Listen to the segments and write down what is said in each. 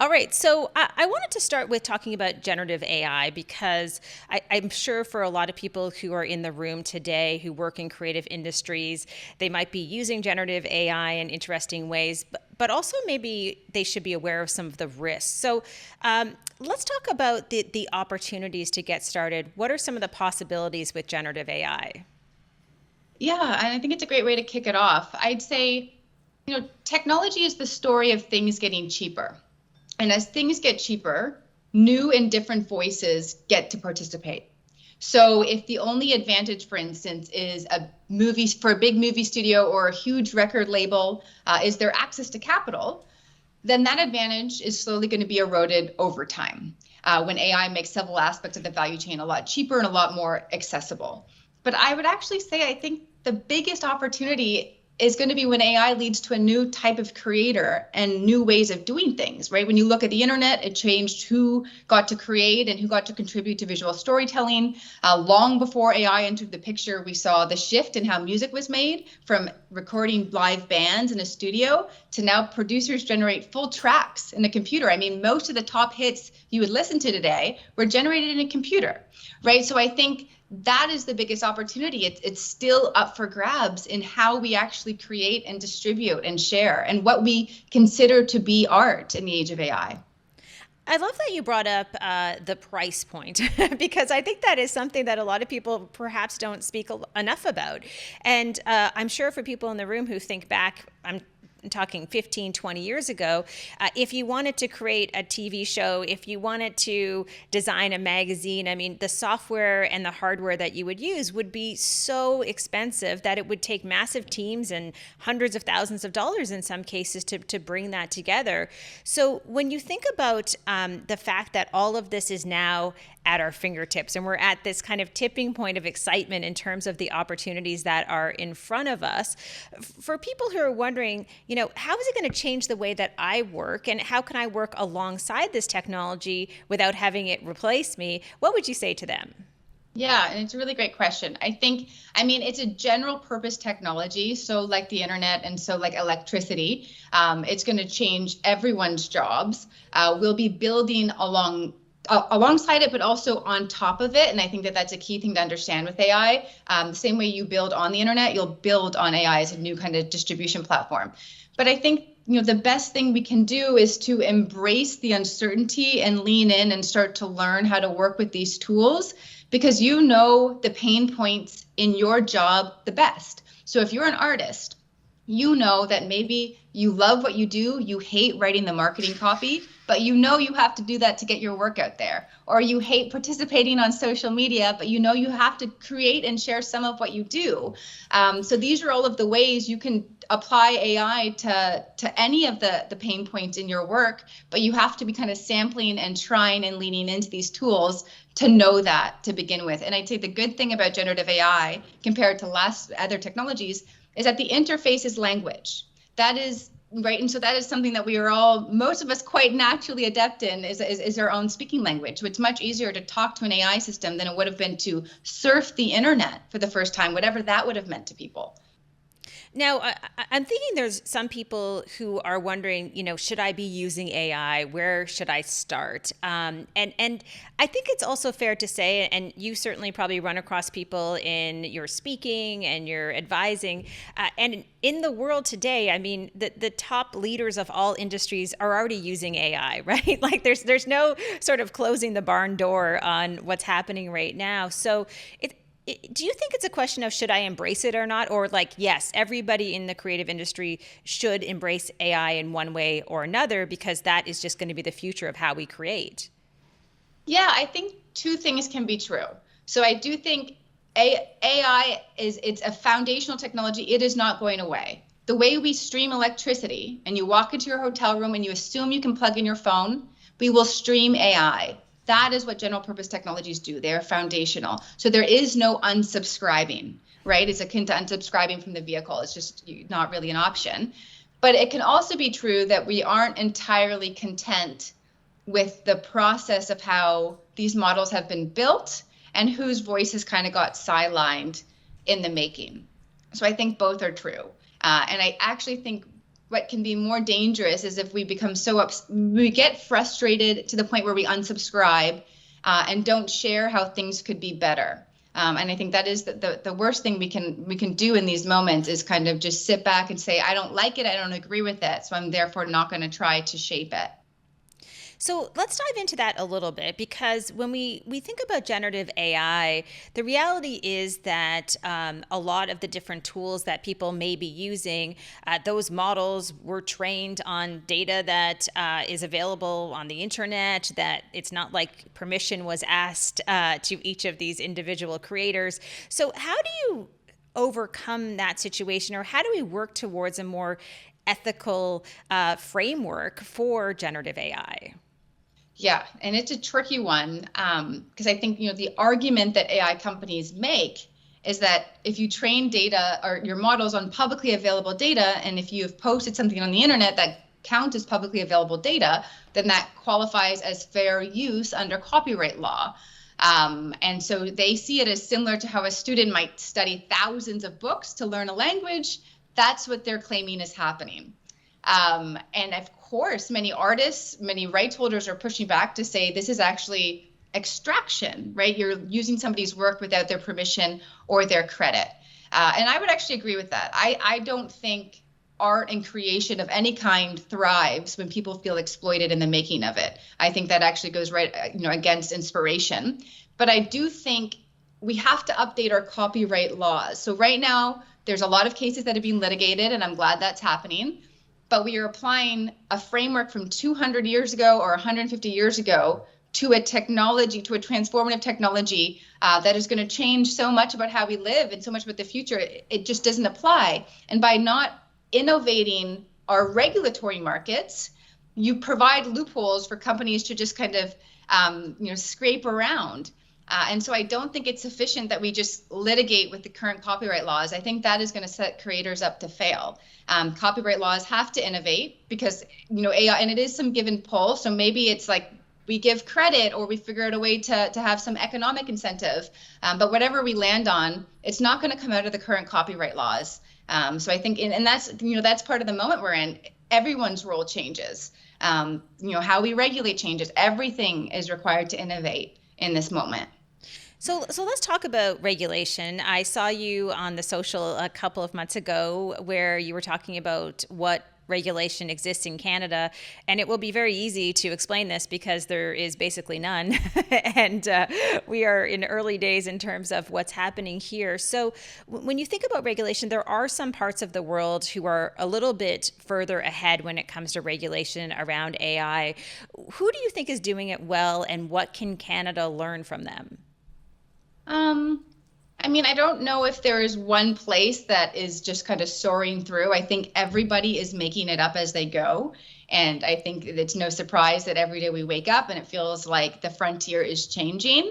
All right, so I wanted to start with talking about generative AI because I'm sure for a lot of people who are in the room today who work in creative industries, they might be using generative AI in interesting ways, but also maybe they should be aware of some of the risks. So let's talk about the opportunities to get started. What are some of the possibilities with generative AI? Yeah, and I think it's a great way to kick it off. I'd say, technology is the story of things getting cheaper. And as things get cheaper, new and different voices get to participate. So if the only advantage, for instance, is a movie for a big movie studio or a huge record label, is their access to capital, then that advantage is slowly going to be eroded over time when AI makes several aspects of the value chain a lot cheaper and a lot more accessible. But I would actually say I think the biggest opportunity is going to be when AI leads to a new type of creator and new ways of doing things, right? When you look at the internet, it changed who got to create and who got to contribute to visual storytelling. Long before AI entered the picture, we saw the shift in how music was made from recording live bands in a studio to now producers generate full tracks in a computer. I mean, most of the top hits you would listen to today were generated in a computer, right? So I think that is the biggest opportunity. It's still up for grabs in how we actually create and distribute and share and what we consider to be art in the age of AI. I love that you brought up the price point because I think that is something that a lot of people perhaps don't speak enough about. And I'm sure for people in the room who think back, I'm talking 15, 20 years ago, if you wanted to create a TV show, if you wanted to design a magazine, I mean, the software and the hardware that you would use would be so expensive that it would take massive teams and hundreds of thousands of dollars in some cases to bring that together. So when you think about the fact that all of this is now at our fingertips and we're at this kind of tipping point of excitement in terms of the opportunities that are in front of us, for people who are wondering, how is it going to change the way that I work and how can I work alongside this technology without having it replace me? What would you say to them? Yeah, and it's a really great question. I mean, it's a general purpose technology. So like the internet and so like electricity, it's going to change everyone's jobs. We'll be building alongside it, but also on top of it. And I think that that's a key thing to understand with AI. The same way you build on the internet, you'll build on AI as a new kind of distribution platform. But I think the best thing we can do is to embrace the uncertainty and lean in and start to learn how to work with these tools because you know the pain points in your job the best. So if you're an artist, you know that maybe you love what you do, you hate writing the marketing copy, but you know you have to do that to get your work out there. Or you hate participating on social media, but you know you have to create and share some of what you do. So these are all of the ways you can apply AI to any of the pain points in your work, but you have to be kind of sampling and trying and leaning into these tools to know that to begin with. And I'd say the good thing about generative AI compared to other technologies is that the interface is language. That is right. And so that is something that we are all, most of us quite naturally adept in is our own speaking language. So it's much easier to talk to an AI system than it would have been to surf the internet for the first time, whatever that would have meant to people. Now, I'm thinking there's some people who are wondering, should I be using AI? Where should I start? And I think it's also fair to say, and you certainly probably run across people in your speaking and your advising, and in the world today, I mean, the top leaders of all industries are already using AI, right? Like there's no sort of closing the barn door on what's happening right now. So do you think it's a question of should I embrace it or not? Or like, yes, everybody in the creative industry should embrace AI in one way or another because that is just going to be the future of how we create? Yeah, I think two things can be true. So I do think AI it's a foundational technology. It is not going away. The way we stream electricity and you walk into your hotel room and you assume you can plug in your phone, we will stream AI. That is what general purpose technologies do. They're foundational. So there is no unsubscribing, right? It's akin to unsubscribing from the vehicle. It's just not really an option. But it can also be true that we aren't entirely content with the process of how these models have been built and whose voices kind of got sidelined in the making. So I think both are true. And I actually think what can be more dangerous is if we become we get frustrated to the point where we unsubscribe and don't share how things could be better. And I think that is the worst thing we can do in these moments is kind of just sit back and say, I don't like it, I don't agree with it, so I'm therefore not going to try to shape it. So let's dive into that a little bit, because when we think about generative AI, the reality is that a lot of the different tools that people may be using, those models were trained on data that is available on the internet, that it's not like permission was asked to each of these individual creators. So how do you overcome that situation, or how do we work towards a more ethical framework for generative AI? Yeah, and it's a tricky one because I think the argument that AI companies make is that if you train data or your models on publicly available data, and if you have posted something on the internet that counts as publicly available data, then that qualifies as fair use under copyright law. And so they see it as similar to how a student might study thousands of books to learn a language. That's what they're claiming is happening. And of course, many artists, many rights holders are pushing back to say this is actually extraction, right? You're using somebody's work without their permission or their credit. And I would actually agree with that. I don't think art and creation of any kind thrives when people feel exploited in the making of it. I think that actually goes right, against inspiration. But I do think we have to update our copyright laws. So right now, there's a lot of cases that have been litigated, and I'm glad that's happening. But we are applying a framework from 200 years ago or 150 years ago to a technology, to a transformative technology that is going to change so much about how we live and so much about the future. It just doesn't apply. And by not innovating our regulatory markets, you provide loopholes for companies to just kind of, scrape around. And so I don't think it's sufficient that we just litigate with the current copyright laws. I think that is going to set creators up to fail. Copyright laws have to innovate because, AI, and it is some give and pull. So maybe it's like we give credit or we figure out a way to have some economic incentive. But whatever we land on, it's not going to come out of the current copyright laws. So I think, and that's part of the moment we're in. Everyone's role changes. How we regulate changes. Everything is required to innovate in this moment. So let's talk about regulation. I saw you on the social a couple of months ago where you were talking about what regulation exists in Canada, and it will be very easy to explain this because there is basically none, and we are in early days in terms of what's happening here. So when you think about regulation, there are some parts of the world who are a little bit further ahead when it comes to regulation around AI. Who do you think is doing it well, and what can Canada learn from them? I don't know if there is one place that is just kind of soaring through. I think everybody is making it up as they go. And I think it's no surprise that every day we wake up and it feels like the frontier is changing.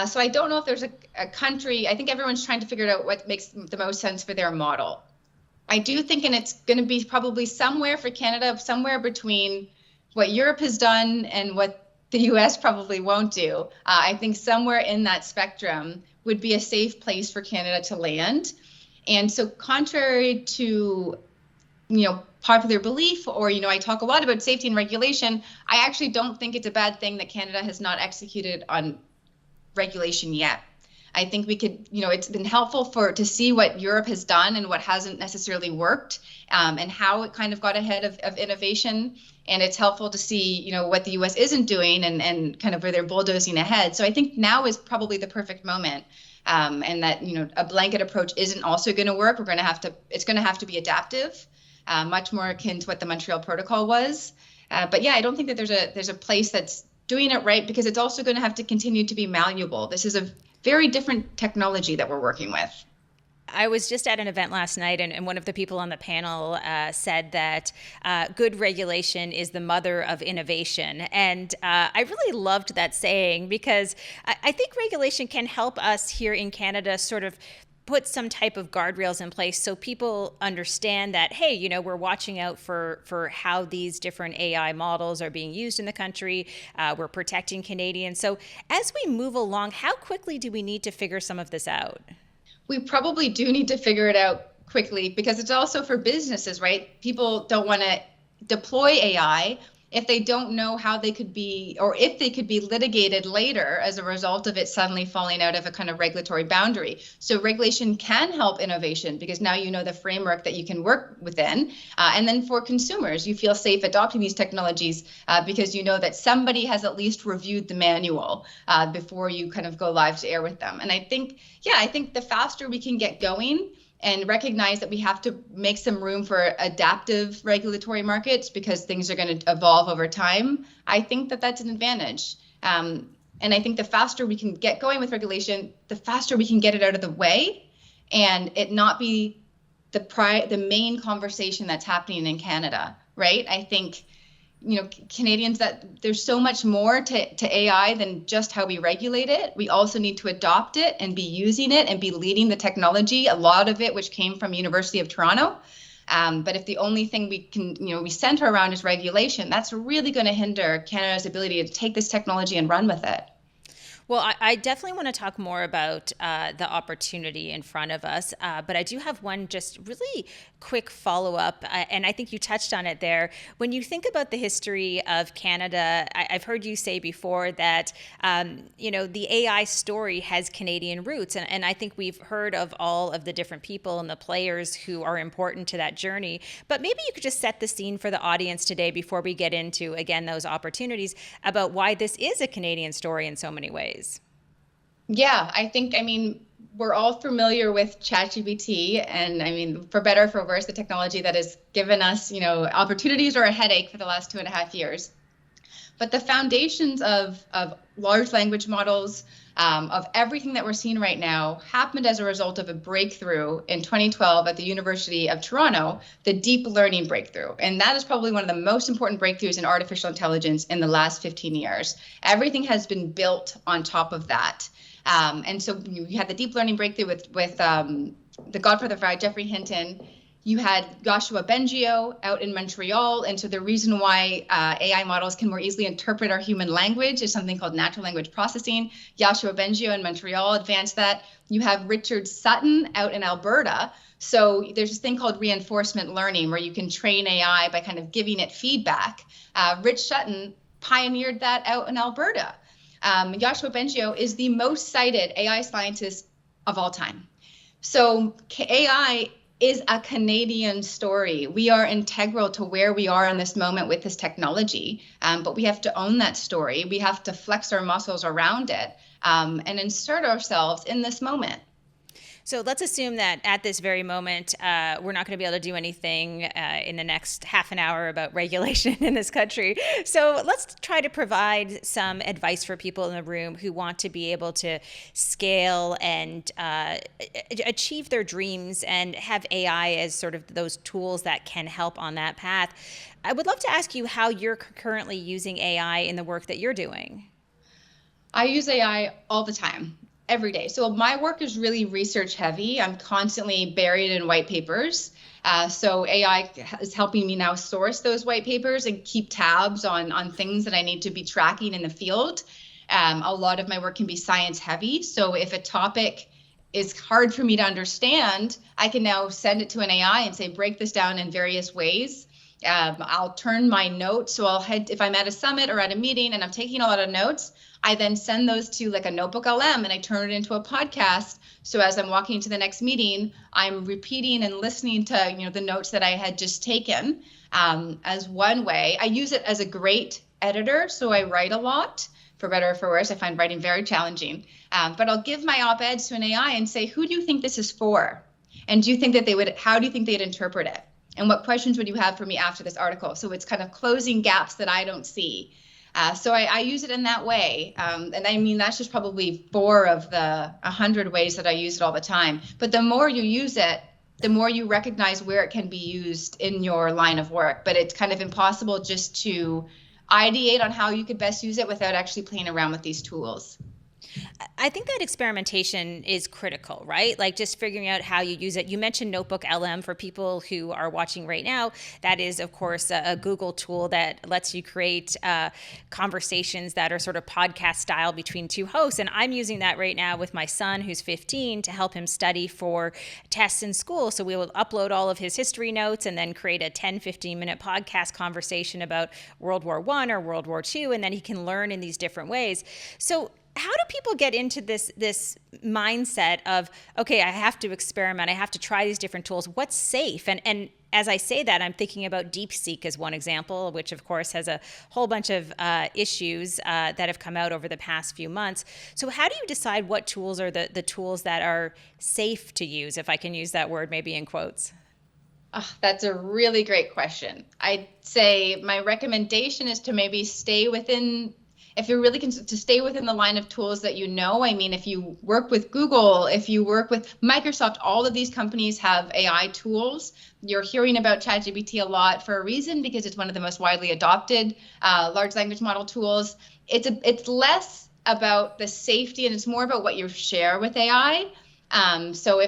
So I don't know if there's a country. I think everyone's trying to figure out what makes the most sense for their model. I do think, and it's going to be probably somewhere for Canada, somewhere between what Europe has done and what the US probably won't do. I think somewhere in that spectrum would be a safe place for Canada to land. And so contrary to, popular belief, or, I talk a lot about safety and regulation, I actually don't think it's a bad thing that Canada has not executed on regulation yet. I think we could, it's been helpful to see what Europe has done and what hasn't necessarily worked, and how it kind of got ahead of innovation. And it's helpful to see, what the US isn't doing and kind of where they're bulldozing ahead. So I think now is probably the perfect moment. And that, a blanket approach isn't also going to work. It's going to have to be adaptive, much more akin to what the Montreal Protocol was. But yeah, I don't think that there's a place that's doing it right, because it's also going to have to continue to be malleable. This is a very different technology that we're working with. I was just at an event last night, and one of the people on the panel said that good regulation is the mother of innovation. And I really loved that saying, because I think regulation can help us here in Canada sort of put some type of guardrails in place so people understand that, hey, we're watching out for how these different AI models are being used in the country. We're protecting Canadians. So as we move along, how quickly do we need to figure some of this out? We probably do need to figure it out quickly, because it's also for businesses, right? People don't want to deploy AI if they don't know how they could be, or if they could be litigated later as a result of it suddenly falling out of a kind of regulatory boundary. So regulation can help innovation, because now you know the framework that you can work within. And then for consumers, you feel safe adopting these technologies because you know that somebody has at least reviewed the manual before you kind of go live to air with them. And I think the faster we can get going and recognize that we have to make some room for adaptive regulatory markets, because things are going to evolve over time, I think that that's an advantage. And I think the faster we can get going with regulation, the faster we can get it out of the way and it not be the main conversation that's happening in Canada, right? I think, Canadians, that there's so much more to AI than just how we regulate it. We also need to adopt it and be using it and be leading the technology, a lot of it which came from University of Toronto. But if the only thing we can, we center around is regulation, that's really going to hinder Canada's ability to take this technology and run with it. Well, I definitely want to talk more about the opportunity in front of us, but I do have one just really quick follow-up, and I think you touched on it there. When you think about the history of Canada, I've heard you say before that, the AI story has Canadian roots, and I think we've heard of all of the different people and the players who are important to that journey. But maybe you could just set the scene for the audience today before we get into, again, those opportunities about why this is a Canadian story in so many ways. Yeah, we're all familiar with ChatGPT, and for better or for worse, the technology that has given us, opportunities or a headache for the last 2.5 years. But the foundations of large language models, of everything that we're seeing right now, happened as a result of a breakthrough in 2012 at the University of Toronto, the deep learning breakthrough. And that is probably one of the most important breakthroughs in artificial intelligence in the last 15 years. Everything has been built on top of that. And so you had the deep learning breakthrough with the godfather of Geoffrey Hinton. You had Joshua Bengio out in Montreal. And so the reason why AI models can more easily interpret our human language is something called natural language processing. Joshua Bengio in Montreal advanced that. You have Richard Sutton out in Alberta. So there's this thing called reinforcement learning, where you can train AI by kind of giving it feedback. Rich Sutton pioneered that out in Alberta. Joshua Bengio is the most cited AI scientist of all time. So AI is a Canadian story. We are integral to where we are in this moment with this technology, but we have to own that story. We have to flex our muscles around it and insert ourselves in this moment. So let's assume that at this very moment, we're not going to be able to do anything in the next half an hour about regulation in this country. So let's try to provide some advice for people in the room who want to be able to scale and achieve their dreams and have AI as sort of those tools that can help on that path. I would love to ask you how you're currently using AI in the work that you're doing. I use AI all the time. Every day. So my work is really research heavy. I'm constantly buried in white papers. So AI is helping me now source those white papers and keep tabs on things that I need to be tracking in the field. A lot of my work can be science heavy. So if a topic is hard for me to understand, I can now send it to an AI and say, break this down in various ways. I'll turn my notes. So if I'm at a summit or at a meeting and I'm taking a lot of notes, I then send those to like a notebook LM and I turn it into a podcast. So as I'm walking to the next meeting, I'm repeating and listening to, the notes that I had just taken as one way. I use it as a great editor. So I write a lot, for better or for worse. I find writing very challenging. But I'll give my op-eds to an AI and say, who do you think this is for? And how do you think they'd interpret it? And what questions would you have for me after this article? So it's kind of closing gaps that I don't see. So I use it in that way. And that's just probably 4 of the 100 ways that I use it all the time. But the more you use it, the more you recognize where it can be used in your line of work. But it's kind of impossible just to ideate on how you could best use it without actually playing around with these tools. I think that experimentation is critical, right? Like just figuring out how you use it. You mentioned Notebook LM for people who are watching right now. That is, of course, a Google tool that lets you create conversations that are sort of podcast style between two hosts. And I'm using that right now with my son, who's 15, to help him study for tests in school. So we will upload all of his history notes and then create a 10, 15-minute podcast conversation about World War I or World War II. And then he can learn in these different ways. So how do people get into this mindset of, okay, I have to experiment, I have to try these different tools, what's safe? And as I say that, I'm thinking about DeepSeek as one example, which of course has a whole bunch of issues that have come out over the past few months. So how do you decide what tools are the tools that are safe to use, if I can use that word maybe in quotes? Oh, that's a really great question. I'd say my recommendation is to maybe stay within, if you're really to stay within the line of tools that you know. I mean, if you work with Google, if you work with Microsoft, all of these companies have AI tools. You're hearing about ChatGPT a lot for a reason, because it's one of the most widely adopted large language model tools. It's less about the safety and it's more about what you share with AI. So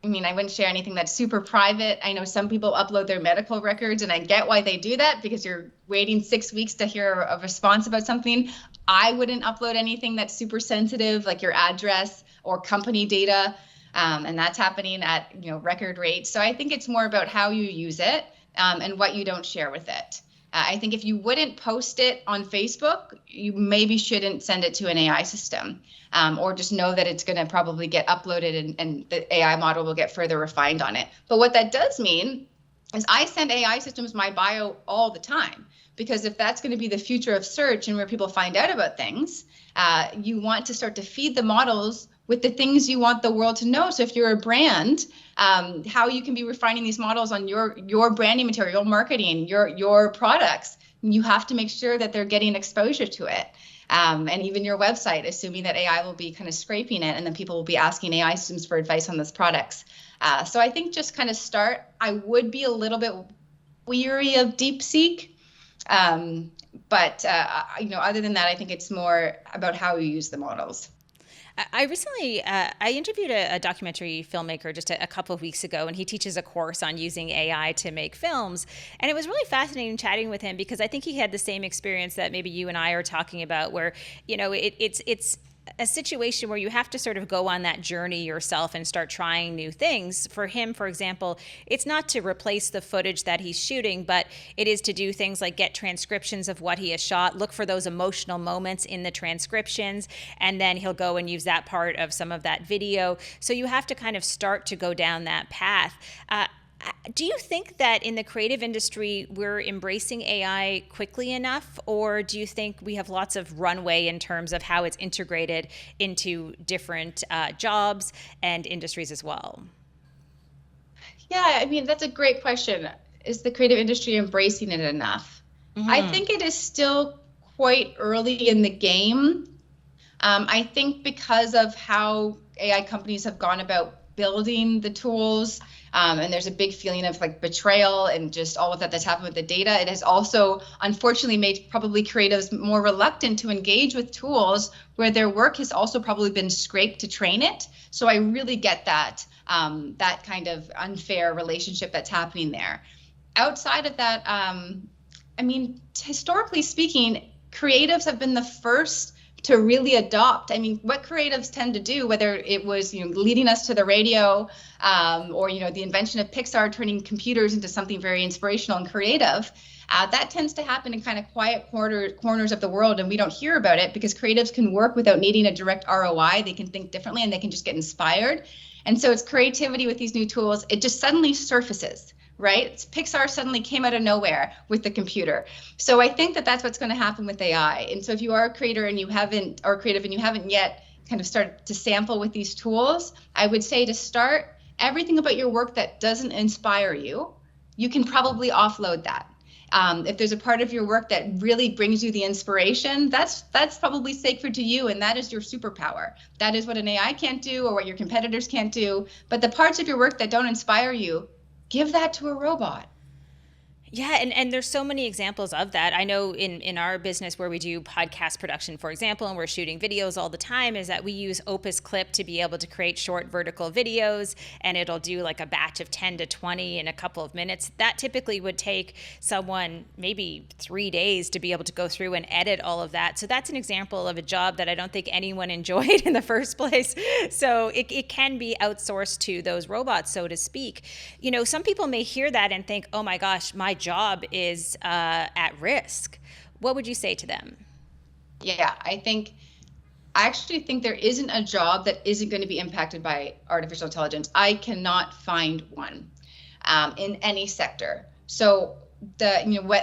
I wouldn't share anything that's super private. I know some people upload their medical records, and I get why they do that, because you're waiting 6 weeks to hear a response about something. I wouldn't upload anything that's super sensitive, like your address or company data, and that's happening at record rates. So I think it's more about how you use it and what you don't share with it. I think if you wouldn't post it on Facebook, you maybe shouldn't send it to an AI system, or just know that it's going to probably get uploaded and the AI model will get further refined on it. But what that does mean is I send AI systems my bio all the time, because if that's going to be the future of search and where people find out about things, you want to start to feed the models with the things you want the world to know. So if you're a brand, how you can be refining these models on your branding material, your marketing, your products, you have to make sure that they're getting exposure to it. And even your website, assuming that AI will be kind of scraping it, and then people will be asking AI systems for advice on those products. So I think just kind of start. I would be a little bit weary of DeepSeek. But other than that, I think it's more about how you use the models. I recently, I interviewed a documentary filmmaker just a couple of weeks ago, and he teaches a course on using AI to make films. And it was really fascinating chatting with him, because I think he had the same experience that maybe you and I are talking about, where, it's a situation where you have to sort of go on that journey yourself and start trying new things. For him, for example, it's not to replace the footage that he's shooting, but it is to do things like get transcriptions of what he has shot, look for those emotional moments in the transcriptions, and then he'll go and use that part of some of that video. So you have to kind of start to go down that path. Do you think that in the creative industry we're embracing AI quickly enough, or do you think we have lots of runway in terms of how it's integrated into different jobs and industries as well? Yeah, I mean, that's a great question. Is the creative industry embracing it enough? Mm-hmm. I think it is still quite early in the game. I think because of how AI companies have gone about building the tools, and there's a big feeling of like betrayal and just all of that that's happened with the data. It has also unfortunately made probably creatives more reluctant to engage with tools where their work has also probably been scraped to train it. So I really get that, that kind of unfair relationship that's happening there. Outside of that, historically speaking, creatives have been the first to really adopt. I mean, what creatives tend to do, whether it was leading us to the radio, or the invention of Pixar turning computers into something very inspirational and creative, that tends to happen in kind of quiet corners of the world, and we don't hear about it because creatives can work without needing a direct ROI. They can think differently and they can just get inspired. And so it's creativity with these new tools. It just suddenly surfaces. Right? Pixar suddenly came out of nowhere with the computer. So I think that that's what's going to happen with AI. And so if you are a creator and you haven't, or creative and you haven't yet kind of started to sample with these tools, I would say to start, everything about your work that doesn't inspire you, you can probably offload that. If there's a part of your work that really brings you the inspiration, that's probably sacred to you, and that is your superpower. That is what an AI can't do or what your competitors can't do. But the parts of your work that don't inspire you, give that to a robot. Yeah, and there's so many examples of that. I know in our business where we do podcast production, for example, and we're shooting videos all the time, is that we use Opus Clip to be able to create short vertical videos, and it'll do like a batch of 10 to 20 in a couple of minutes. That typically would take someone maybe 3 days to be able to go through and edit all of that. So that's an example of a job that I don't think anyone enjoyed in the first place. So it can be outsourced to those robots, so to speak. You know, some people may hear that and think, oh my gosh, my job is at risk. What would you say to them? Yeah, I actually think there isn't a job that isn't going to be impacted by artificial intelligence. I cannot find one in any sector. So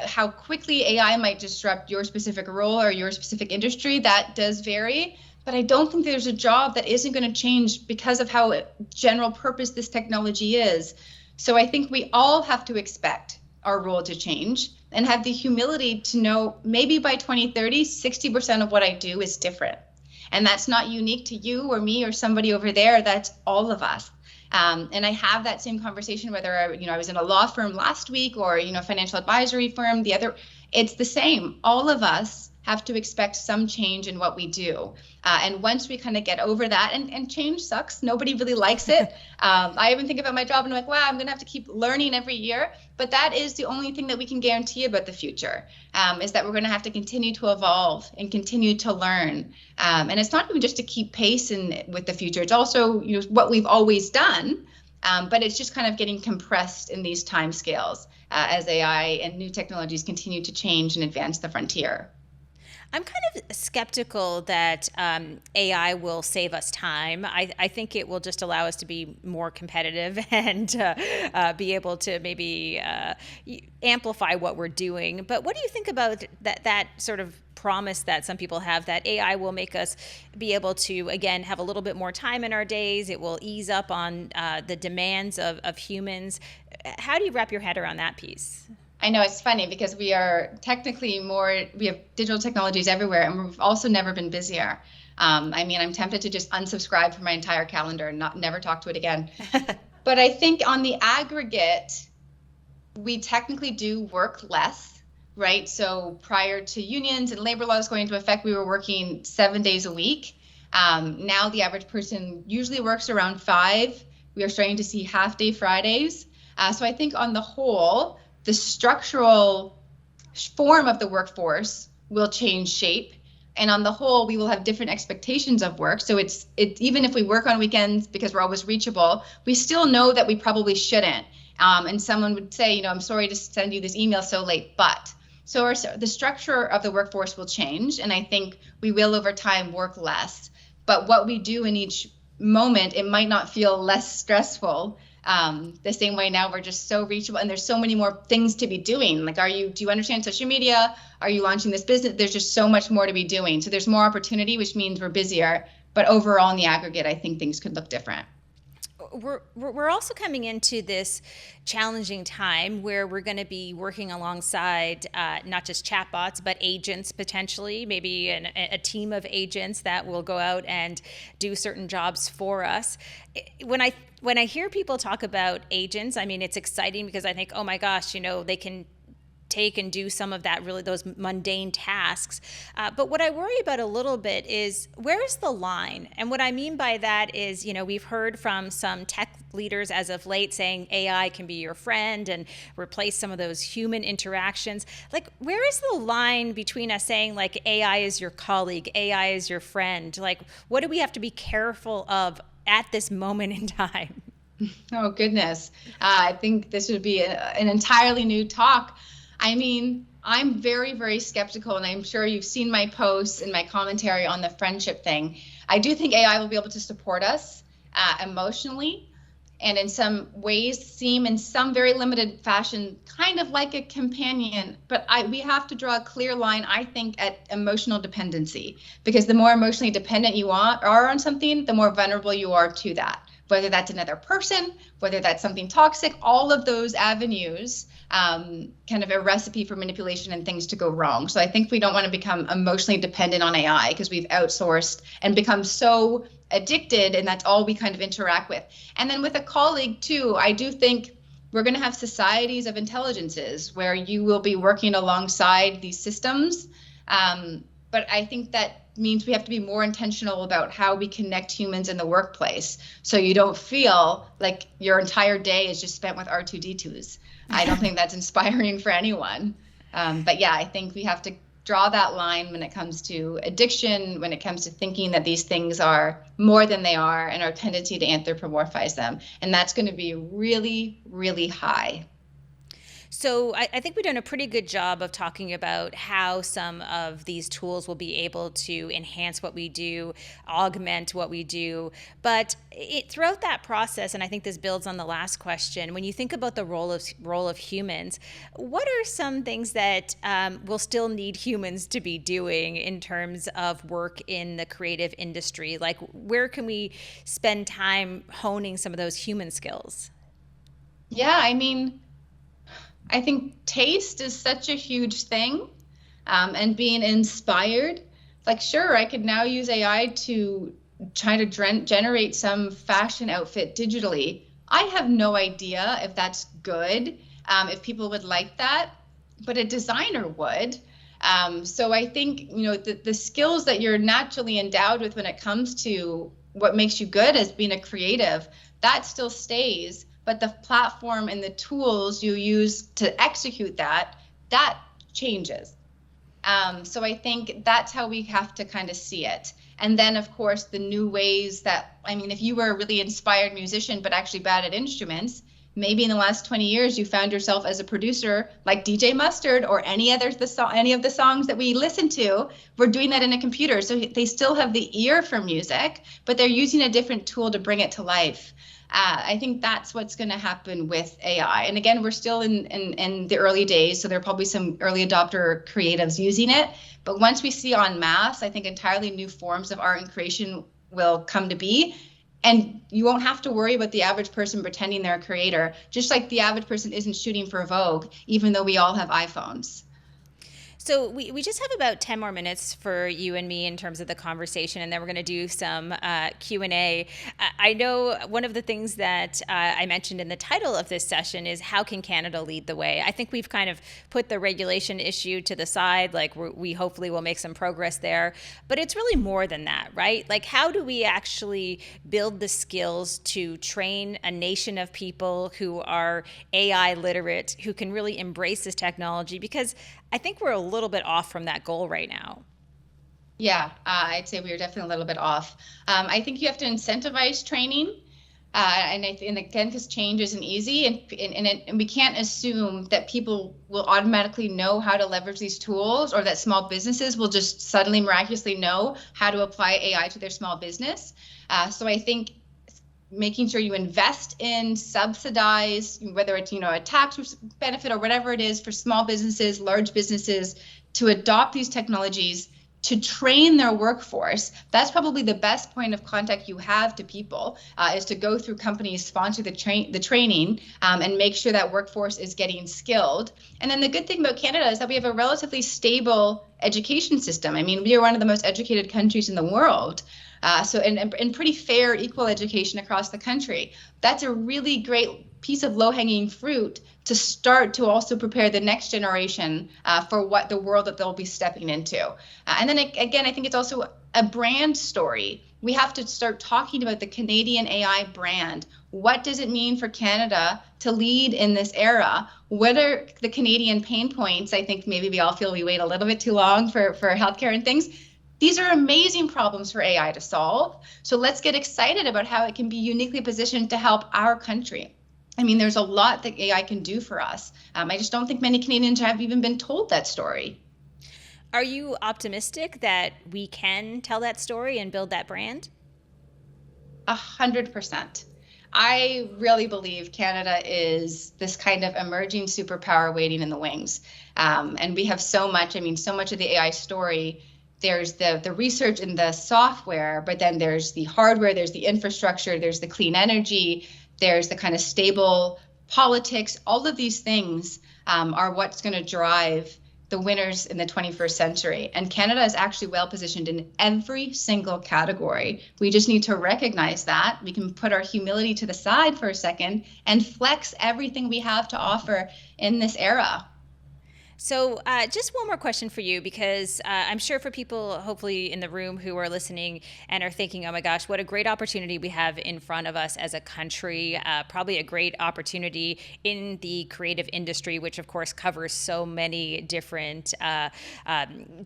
how quickly AI might disrupt your specific role or your specific industry, that does vary. But I don't think there's a job that isn't going to change because of how general purpose this technology is. So I think we all have to expect our role to change and have the humility to know maybe by 2030, 60% of what I do is different. And that's not unique to you or me or somebody over there. That's all of us. And I have that same conversation, whether I was in a law firm last week or, financial advisory firm, it's the same. All of us have to expect some change in what we do. And once we kind of get over that, and change sucks, nobody really likes it. I even think about my job and I'm like, wow, I'm going to have to keep learning every year. But that is the only thing that we can guarantee about the future, is that we're going to have to continue to evolve and continue to learn. And it's not even just to keep pace with the future. It's also what we've always done. But it's just kind of getting compressed in these time scales as AI and new technologies continue to change and advance the frontier. I'm kind of skeptical that AI will save us time. I think it will just allow us to be more competitive and be able to maybe amplify what we're doing. But what do you think about that sort of promise that some people have, that AI will make us be able to, again, have a little bit more time in our days? It will ease up on the demands of humans. How do you wrap your head around that piece? I know it's funny because we are technically we have digital technologies everywhere, and we've also never been busier. I'm tempted to just unsubscribe from my entire calendar and never talk to it again. But I think on the aggregate, we technically do work less, right? So prior to unions and labor laws going into effect, we were working 7 days a week. Now the average person usually works around 5. We are starting to see half-day Fridays. So I think on the whole, the structural form of the workforce will change shape. And on the whole, we will have different expectations of work. So it's even if we work on weekends because we're always reachable, we still know that we probably shouldn't. And someone would say, I'm sorry to send you this email so late, but. So the structure of the workforce will change. And I think we will over time work less. But what we do in each moment, it might not feel less stressful. The same way now we're just so reachable and there's so many more things to be doing. Like, do you understand social media? Are you launching this business? There's just so much more to be doing. So there's more opportunity, which means we're busier. But overall, in the aggregate, I think things could look different. We're also coming into this challenging time where we're going to be working alongside not just chatbots, but agents potentially, maybe a team of agents that will go out and do certain jobs for us. When I hear people talk about agents, it's exciting because I think, oh my gosh, they can take and do some of that, really those mundane tasks. But what I worry about a little bit is, where is the line? And what I mean by that is, we've heard from some tech leaders as of late saying AI can be your friend and replace some of those human interactions. Like, where is the line between us saying like AI is your colleague, AI is your friend? Like, what do we have to be careful of at this moment in time? Oh, goodness. I think this would be an entirely new talk. I'm very, very skeptical, and I'm sure you've seen my posts and my commentary on the friendship thing. I do think AI will be able to support us emotionally, and in some ways seem in some very limited fashion kind of like a companion. But we have to draw a clear line, I think, at emotional dependency, because the more emotionally dependent you are on something, the more vulnerable you are to that. Whether that's another person, whether that's something toxic, all of those avenues kind of a recipe for manipulation and things to go wrong. So I think we don't want to become emotionally dependent on AI because we've outsourced and become so addicted, and that's all we kind of interact with. And then with a colleague too, I do think we're going to have societies of intelligences where you will be working alongside these systems. But I think that means we have to be more intentional about how we connect humans in the workplace, so you don't feel like your entire day is just spent with R2D2s. I don't think that's inspiring for anyone. But yeah, I think we have to draw that line when it comes to addiction, when it comes to thinking that these things are more than they are, and our tendency to anthropomorphize them. And that's going to be really, really high. So I think we've done a pretty good job of talking about how some of these tools will be able to enhance what we do, augment what we do. But throughout that process, and I think this builds on the last question, when you think about the role of humans, what are some things that will still need humans to be doing in terms of work in the creative industry? Like, where can we spend time honing some of those human skills? Yeah, I mean, I think taste is such a huge thing, and being inspired. Like, sure, I could now use AI to try to generate some fashion outfit digitally. I have no idea if that's good, if people would like that, but a designer would. So I think, the skills that you're naturally endowed with when it comes to what makes you good as being a creative, that still stays. But the platform and the tools you use to execute that changes. So I think that's how we have to kind of see it. And then, of course, the new ways that, I mean, if you were a really inspired musician but actually bad at instruments, maybe in the last 20 years you found yourself as a producer like DJ Mustard or any of the songs that we listen to. We're doing that in a computer. So they still have the ear for music, but they're using a different tool to bring it to life. I think that's what's going to happen with AI. And again, we're still in the early days, so there are probably some early adopter creatives using it. But once we see en masse, I think entirely new forms of art and creation will come to be. And you won't have to worry about the average person pretending they're a creator, just like the average person isn't shooting for Vogue, even though we all have iPhones. So we just have about 10 more minutes for you and me in terms of the conversation, and then we're going to do some Q&A. I know one of the things that I mentioned in the title of this session is how can Canada lead the way? I think we've kind of put the regulation issue to the side, like we hopefully will make some progress there, but it's really more than that, right? Like, how do we actually build the skills to train a nation of people who are AI literate, who can really embrace this technology? Because I think we're a little bit off from that goal right now. Yeah, I'd say we are definitely a little bit off. I think you have to incentivize training. And again, because change isn't easy, and we can't assume that people will automatically know how to leverage these tools, or that small businesses will just suddenly miraculously know how to apply AI to their small business. So I think making sure you invest in, subsidize, whether it's a tax benefit or whatever it is for small businesses, large businesses, to adopt these technologies to train their workforce. That's probably the best point of contact you have to people, is to go through companies, sponsor the training, and make sure that workforce is getting skilled. And then the good thing about Canada is that we have a relatively stable education system. I mean, we are one of the most educated countries in the world. And pretty fair, equal education across the country. That's a really great piece of low-hanging fruit to start to also prepare the next generation for what the world that they'll be stepping into. And then again, I think it's also a brand story. We have to start talking about the Canadian AI brand. What does it mean for Canada to lead in this era? What are the Canadian pain points? I think maybe we all feel we wait a little bit too long for healthcare and things. These are amazing problems for AI to solve. So let's get excited about how it can be uniquely positioned to help our country. I mean, there's a lot that AI can do for us. I just don't think many Canadians have even been told that story. Are you optimistic that we can tell that story and build that brand? 100%. I really believe Canada is this kind of emerging superpower waiting in the wings. And we have so much of the AI story. There's the research and the software, but then there's the hardware, there's the infrastructure, there's the clean energy, there's the kind of stable politics. All of these things are what's going to drive the winners in the 21st century. And Canada is actually well positioned in every single category. We just need to recognize that. We can put our humility to the side for a second and flex everything we have to offer in this era. So, just one more question for you, because I'm sure for people, hopefully, in the room who are listening and are thinking, oh my gosh, what a great opportunity we have in front of us as a country. Probably a great opportunity in the creative industry, which, of course, covers so many different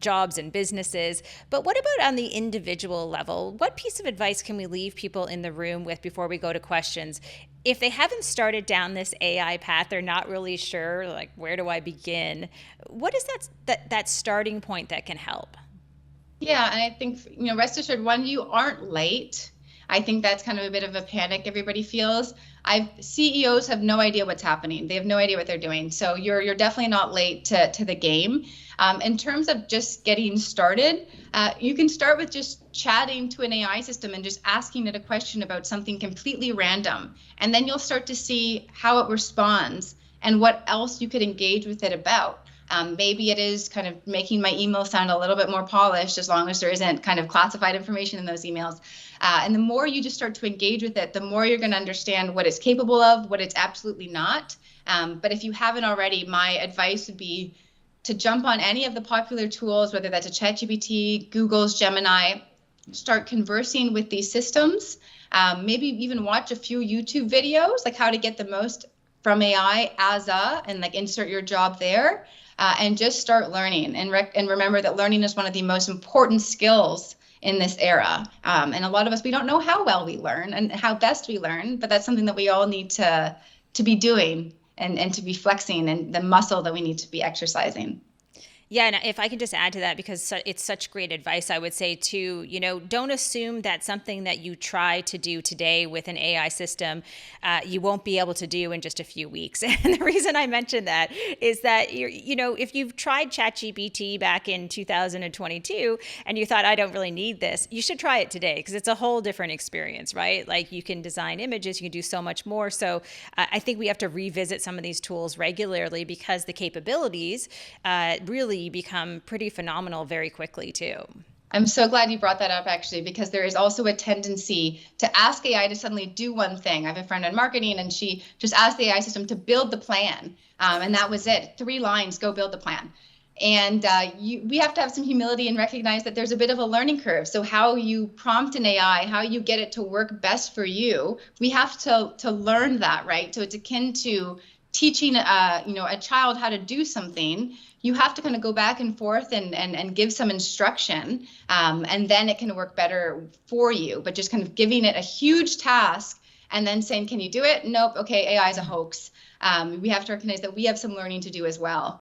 jobs and businesses. But what about on the individual level? What piece of advice can we leave people in the room with before we go to questions? If they haven't started down this AI path, they're not really sure, like, where do I begin? What is that starting point that can help? Yeah, and I think, rest assured, one, you aren't late. I think that's kind of a bit of a panic everybody feels. CEOs have no idea what's happening. They have no idea what they're doing. So you're definitely not late to the game. In terms of just getting started, you can start with just chatting to an AI system and just asking it a question about something completely random. And then you'll start to see how it responds and what else you could engage with it about. Maybe it is kind of making my email sound a little bit more polished, as long as there isn't kind of classified information in those emails. And the more you just start to engage with it, the more you're going to understand what it's capable of, what it's absolutely not. But if you haven't already, my advice would be to jump on any of the popular tools, whether that's a ChatGPT, Google's Gemini, start conversing with these systems. Maybe even watch a few YouTube videos, like how to get the most from AI and like insert your job there. And just start learning, and remember that learning is one of the most important skills in this era. And a lot of us, we don't know how well we learn and how best we learn, but that's something that we all need to be doing and to be flexing, and the muscle that we need to be exercising. Yeah, and if I can just add to that, because it's such great advice, I would say too, don't assume that something that you try to do today with an AI system, you won't be able to do in just a few weeks. And the reason I mention that is that, if you've tried ChatGPT back in 2022 and you thought, I don't really need this, you should try it today, because it's a whole different experience, right? Like, you can design images, you can do so much more. So I think we have to revisit some of these tools regularly, because the capabilities really become pretty phenomenal very quickly too. I'm so glad you brought that up, actually, because there is also a tendency to ask AI to suddenly do one thing. I have a friend in marketing, and she just asked the AI system to build the plan. And that was it. 3 lines, go build the plan. And we have to have some humility and recognize that there's a bit of a learning curve. So how you prompt an AI, how you get it to work best for you, we have to learn that, right? So it's akin to teaching a child how to do something. You have to kind of go back and forth and give some instruction, and then it can work better for you. But just kind of giving it a huge task and then saying, can you do it? Nope. Okay, AI is a hoax. We have to recognize that we have some learning to do as well.